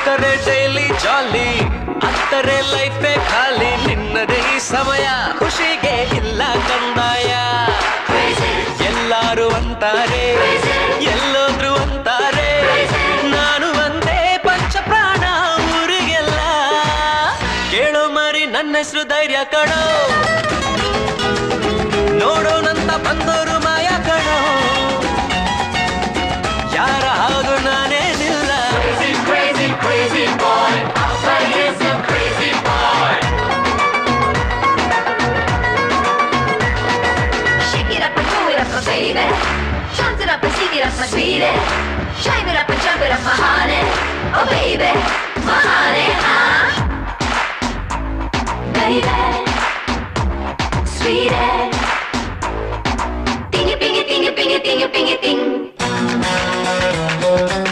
ಇದ್ದರೆ ಡೈಲಿ ಜಾಲಿ, ಅತ್ತರೆ ಲೈಫೇ ಖಾಲಿ. ನಿನ್ನದೇ ಈ ಸಮಯ, ಖುಷಿಗೆ ಇಲ್ಲ ಕಂದಾಯ. ಎಲ್ಲಾರು ಅಂತಾರೆ, ಎಲ್ಲೋದ್ರು ಅಂತಾರೆ, ನಾನು ಒಂದೇ ಪಂಚಪ್ರಾಣ ಊರಿಗೆಲ್ಲ. ಕೇಳೋ ಮರಿ ನನ್ನ ಹೆಸರು ಧೈರ್ಯ ಕಣೋ, ನೋಡೋಣಂತ ಬಂದೋರು ಮಾಯ ಕಣೋ. ಯಾರ ಹಾಗು ನಾನೇನಿಲ್ಲ. Crazy, crazy boy. Outside here's some crazy boy. Shake it up and do it up, my baby. Chant it up and sing it up, my sweetie. Shine it up and jump it up, my honey. Oh baby, my honey, huh? Baby, sweetie. Ding it, ding it, ding it, ding it, ding it, ding it, ding.